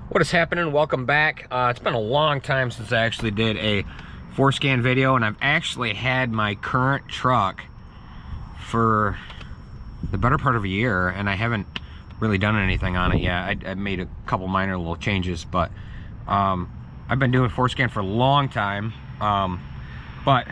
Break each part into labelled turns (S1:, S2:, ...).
S1: What is happening? Welcome back. It's been a long time since I actually did a Forscan video, and I've actually had my current truck for the better part of a year, and I haven't really done anything on it yet. I made a couple minor little changes, but I've been doing Forscan for a long time. But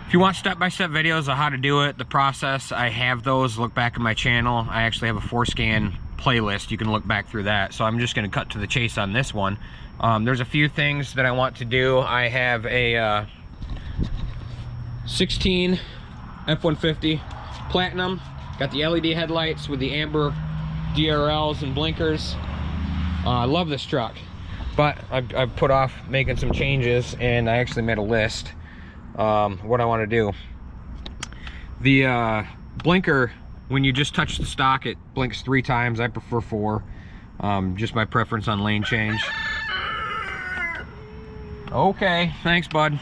S1: if you want step-by-step videos of how to do it, the process, I have those. Look back at my channel. I actually have a Forscan playlist. You can look back through that. So I'm just going to cut to the chase on this one. There's a few things that I want to do. I have a 16 F150 Platinum. Got the LED headlights with the amber DRLs and blinkers. I love this truck, but I've put off making some changes, and I actually made a list what I want to do. The blinker, when you just touch the stock, it blinks 3 times. I prefer 4. Just my preference on lane change. Okay, thanks, bud.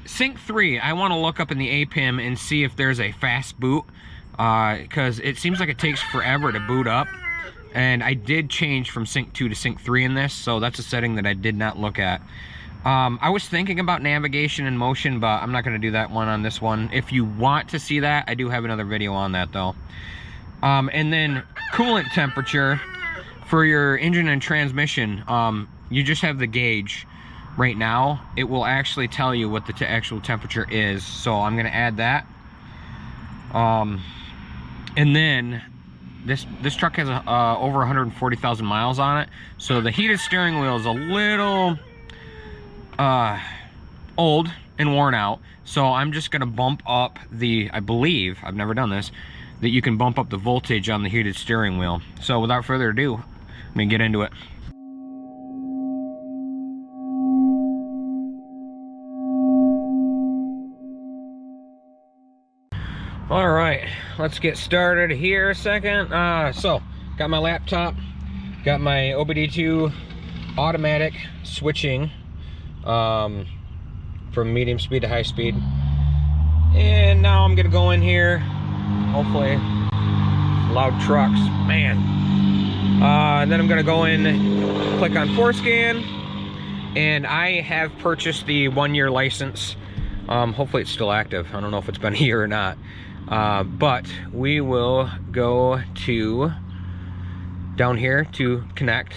S1: Sync 3, I want to look up in the APIM and see if there's a fast boot, because it seems like it takes forever to boot up. And I did change from Sync 2 to Sync 3 in this, so that's a setting that I did not look at. I was thinking about navigation and motion, but I'm not going to do that one on this one. If you want to see that, I do have another video on that though. And then coolant temperature for your engine and transmission. You just have the gauge right now. It will actually tell you what the actual temperature is. So I'm going to add that. And then this truck has over 140,000 miles on it. So the heated steering wheel is a little old and worn out, so I'm just gonna bump up the, I believe, I've never done this, that you can bump up the voltage on the heated steering wheel. So without further ado, let me get into it. All right, let's get started here a second. So got my laptop, got my OBD2 automatic switching from medium speed to high speed, and now I'm gonna go in here, hopefully loud trucks, man. And then I'm gonna go in, click on Forscan, and I have purchased the 1-year license. Hopefully it's still active. I don't know if it's been a year or not, but we will go to down here to connect,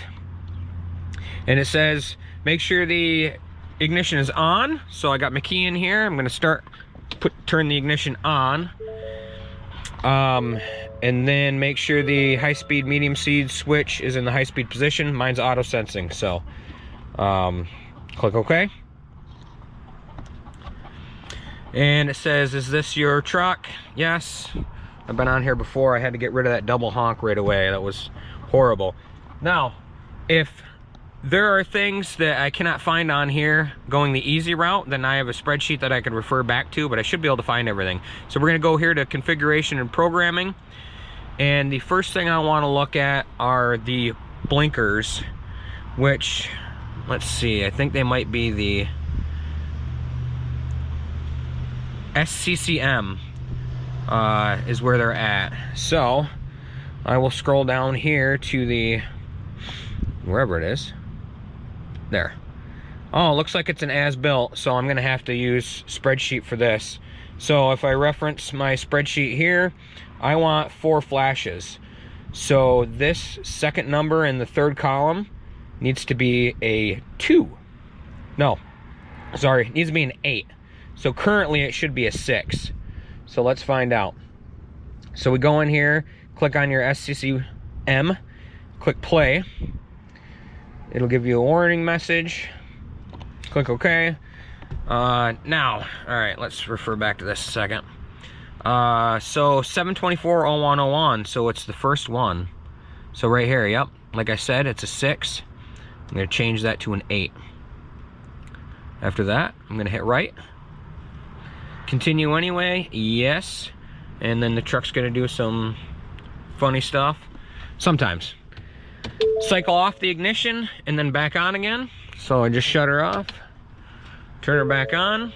S1: and it says make sure the ignition is on. So I got my key in here. I'm gonna turn the ignition on, and then make sure the high-speed medium speed switch is in the high-speed position. Mine's auto sensing, so click OK. And it says, is this your truck? Yes. I've been on here before. I had to get rid of that double honk right away. That was horrible. Now, if there are things that I cannot find on here going the easy route, then I have a spreadsheet that I could refer back to, but I should be able to find everything. So we're gonna go here to configuration and programming. And the first thing I wanna look at are the blinkers, which, let's see, I think they might be the SCCM is where they're at. So I will scroll down here to the, wherever it is. There. Oh, it looks like it's an as-built, so I'm gonna have to use spreadsheet for this. So if I reference my spreadsheet here, I want 4 flashes. So this second number in the 3rd column needs to be a 2. No, sorry, it needs to be an 8. So currently it should be a 6. So let's find out. So we go in here, click on your SCCM, click play. It'll give you a warning message. Click OK. Now, all right, let's refer back to this a second. So 724-0101, so it's the first one. So right here, yep, like I said, it's a 6. I'm gonna change that to an 8. After that, I'm gonna hit right. Continue anyway, yes. And then the truck's gonna do some funny stuff. Sometimes. Cycle off the ignition and then back on again. So I just shut her off, turn her back on,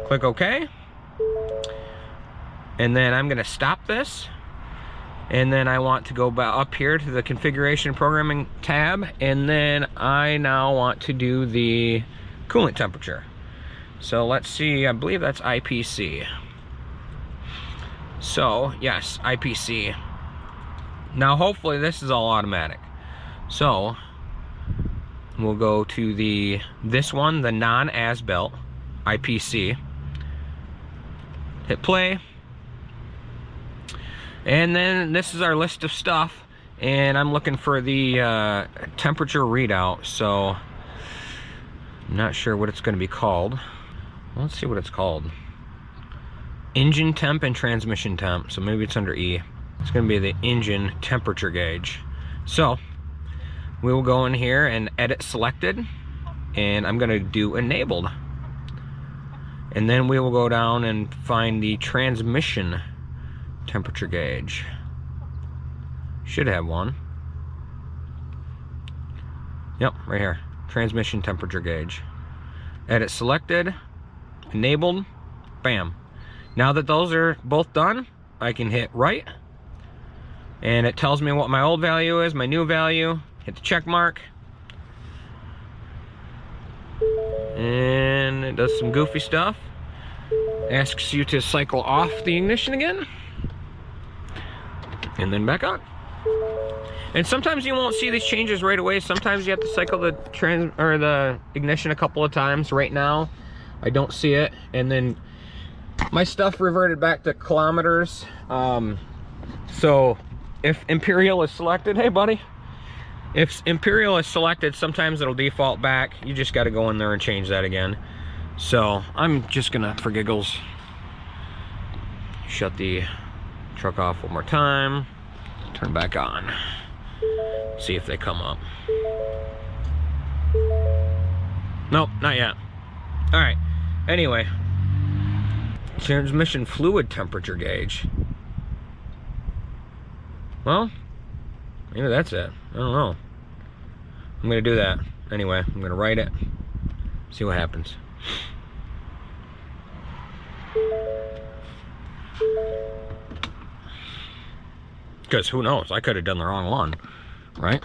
S1: click OK. And then I'm gonna stop this, And then I want to go back up here to the configuration programming tab, and then I now want to do the coolant temperature. So let's see, I believe that's IPC. So yes, IPC. Now hopefully this is all automatic. So we'll go to this one, the non-as-built IPC. Hit play. And then this is our list of stuff, and I'm looking for the temperature readout, so I'm not sure what it's going to be called. Let's see what it's called. Engine temp and transmission temp, so maybe it's under E. It's going to be the engine temperature gauge. So we will go in here and edit selected, and I'm going to do enabled. And then we will go down and find the transmission temperature gauge. Should have one. Yep, right here. Transmission temperature gauge. Edit selected, enabled, bam. Now that those are both done, I can hit right, and it tells me what my old value is, my new value. Hit the check mark, and it does some goofy stuff. Asks you to cycle off the ignition again, and then back on. And sometimes you won't see these changes right away. Sometimes you have to cycle the ignition a couple of times. Right now, I don't see it. And then my stuff reverted back to kilometers. So if Imperial is selected, hey buddy, if Imperial is selected, sometimes it'll default back. You just got to go in there and change that again. So I'm just gonna, for giggles, shut the truck off one more time, turn back on, see if they come up. Nope, not yet. All right, anyway, transmission fluid temperature gauge. Well, maybe that's it. I don't know. I'm gonna do that anyway. I'm gonna write it, see what happens. Because who knows, I could have done the wrong one, right?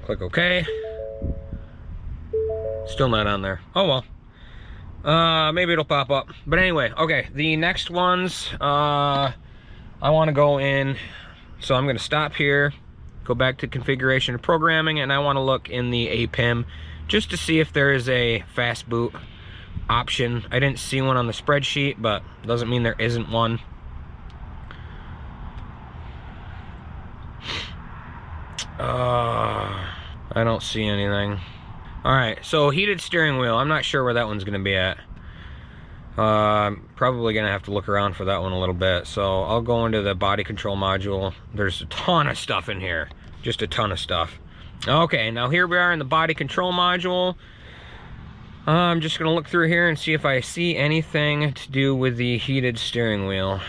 S1: Click OK. Still not on there. Oh well. Maybe it'll pop up. But anyway, okay, the next ones, I want to go in, so I'm going to stop here, go back to configuration and programming, and I want to look in the APIM just to see if there is a fast boot option. I didn't see one on the spreadsheet, but doesn't mean there isn't one. I don't see anything. Alright, so heated steering wheel. I'm not sure where that one's going to be at. I'm probably going to have to look around for that one a little bit. So I'll go into the body control module. There's a ton of stuff in here. Just a ton of stuff. Okay, now here we are in the body control module. I'm just going to look through here and see if I see anything to do with the heated steering wheel.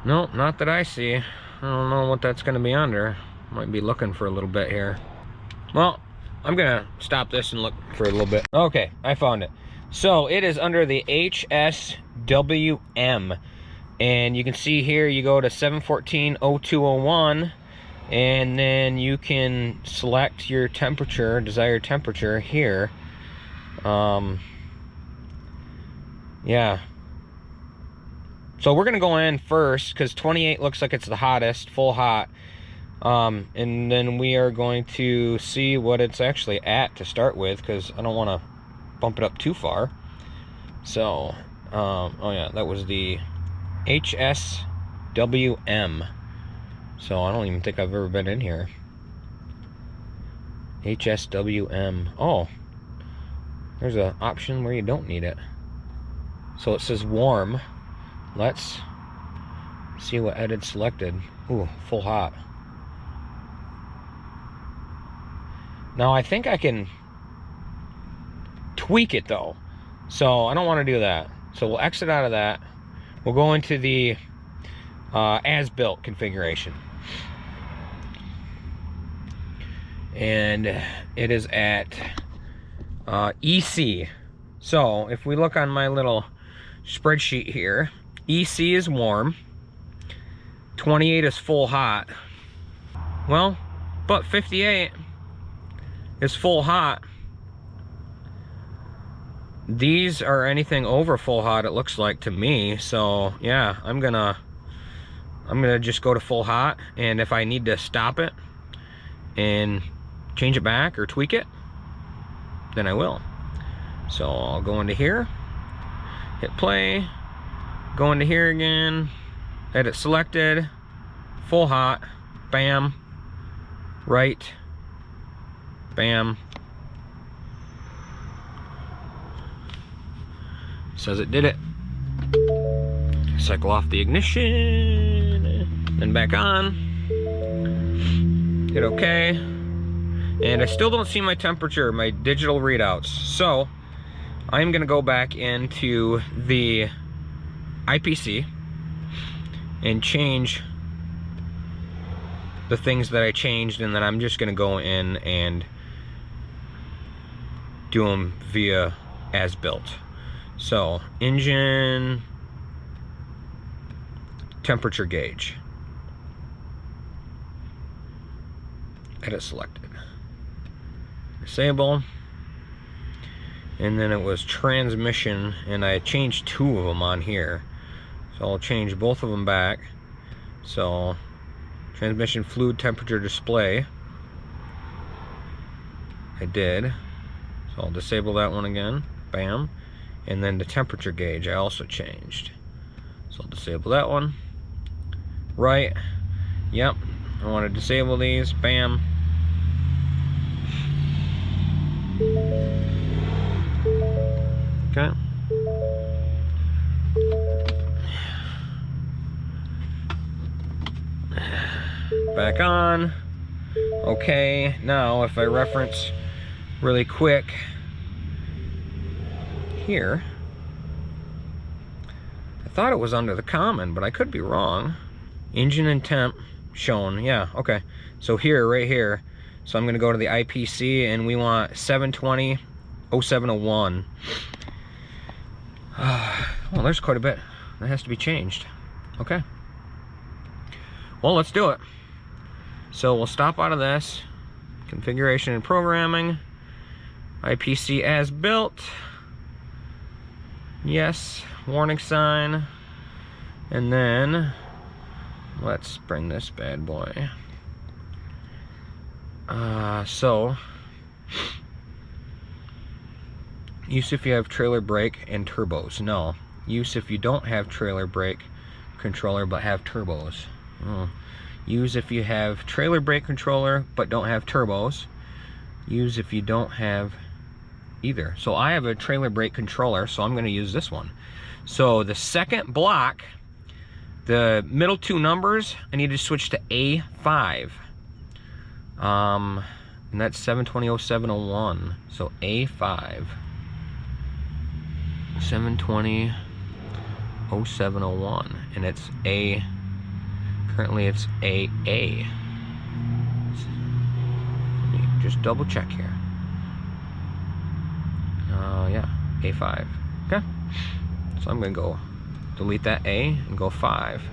S1: Nope, not that I see. I don't know what that's going to be under. Might be looking for a little bit here. Well, I'm gonna stop this and look for a little bit. Okay, I found it. So it is under the HSWM, and you can see here you go to 714-0201, and then you can select your temperature, desired temperature here. Yeah. So we're gonna go in first because 28 looks like it's the hottest, full hot. And then we are going to see what it's actually at to start with, because I don't want to bump it up too far. So, oh yeah, that was the HSWM. So I don't even think I've ever been in here. HSWM. Oh, there's an option where you don't need it. So it says warm. Let's see what edit selected. Ooh, full hot. Now I think I can tweak it though, so I don't want to do that. So we'll exit out of that. We'll go into the as-built configuration, and it is at EC. So if we look on my little spreadsheet here, EC is warm, 28 is full hot. Well, but 58 is full hot. These are anything over full hot, it looks like to me. So yeah, I'm gonna just go to full hot, and if I need to stop it and change it back or tweak it, then I will. So I'll go into here, hit play, go into here again, edit selected, full hot, bam, right, bam. Says it did it. Cycle off the ignition, then back on, hit OK, and I still don't see my temperature, my digital readouts. So I'm gonna go back into the IPC and change the things that I changed, and then I'm just gonna go in and do them via as built. So engine temperature gauge, edit selected, disable, and then it was transmission, and I changed 2 of them on here, so I'll change both of them back. So transmission fluid temperature display, I did, so I'll disable that one again, bam. And then the temperature gauge I also changed, so I'll disable that one. Right, yep, I want to disable these, bam. Okay. Back on. Okay, now if I reference really quick here, I thought it was under the common, but I could be wrong. Engine and temp shown, yeah, okay. So here, right here, so I'm gonna go to the IPC, and we want 720/0701. Well, there's quite a bit that has to be changed. Okay. Well, let's do it. So we'll stop out of this, configuration and programming, IPC as built. Yes, warning sign, and then let's bring this bad boy. So use if you have trailer brake and turbos. No, use if you don't have trailer brake controller but have turbos. Use if you have trailer brake controller but don't have turbos. Use if you don't have either. So I have a trailer brake controller, so I'm going to use this one. So the second block, the middle 2 numbers, I need to switch to A5, and that's 720/0701. So A5, 720/0701, and it's A. Currently it's AA. Let me just double check here. Yeah, A5. Okay, so I'm gonna go delete that A and go 5,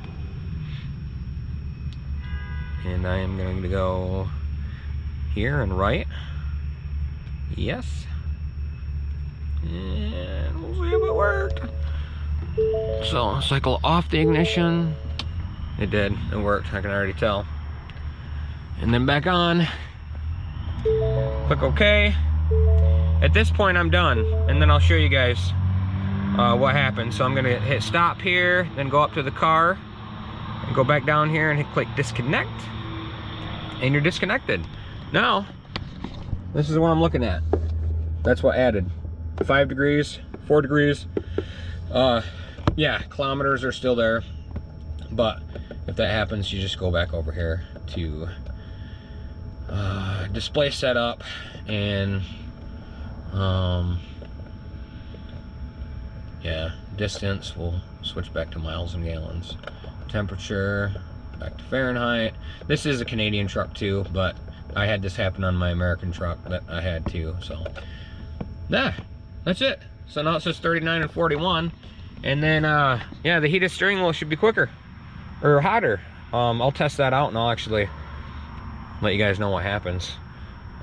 S1: and I am going to go here and right. Yes, and we'll see if it worked. So cycle off the ignition. It did. It worked. I can already tell. And then back on. Click OK. At this point I'm done, and then I'll show you guys what happened. So I'm gonna hit stop here, then go up to the car and go back down here and click disconnect, and you're disconnected. Now this is what I'm looking at. That's what added 5 degrees, 4 degrees. Yeah, kilometers are still there, but if that happens, you just go back over here to display setup, and yeah, distance, we'll switch back to miles and gallons. Temperature, back to Fahrenheit. This is a Canadian truck too, but I had this happen on my American truck that I had too, so yeah, that's it. So now it says 39 and 41, and then yeah, the heated steering wheel should be quicker or hotter. I'll test that out and I'll actually let you guys know what happens.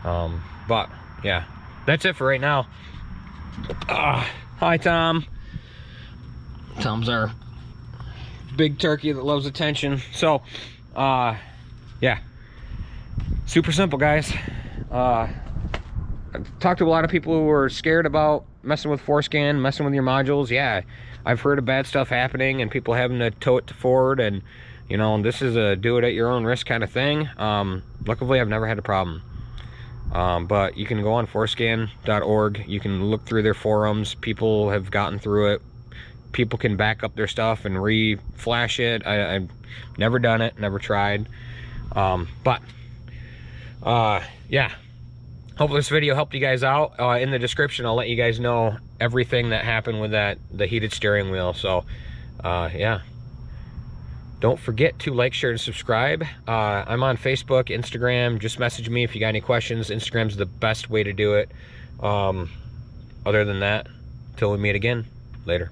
S1: But yeah, that's it for right now. Hi, Tom. Tom's our big turkey that loves attention. So yeah, super simple, guys. I've talked to a lot of people who are scared about messing with Forscan, messing with your modules. Yeah, I've heard of bad stuff happening and people having to tow it to Ford, and you know, this is a do it at your own risk kind of thing. Luckily, I've never had a problem. But you can go on forscan.org. You can look through their forums. People have gotten through it. People can back up their stuff and re-flash it. I've never done it, never tried. But yeah, hopefully this video helped you guys out. In the description, I'll let you guys know everything that happened with the heated steering wheel. So yeah, don't forget to like, share, and subscribe. I'm on Facebook, Instagram. Just message me if you got any questions. Instagram's the best way to do it. Other than that, till we meet again, later.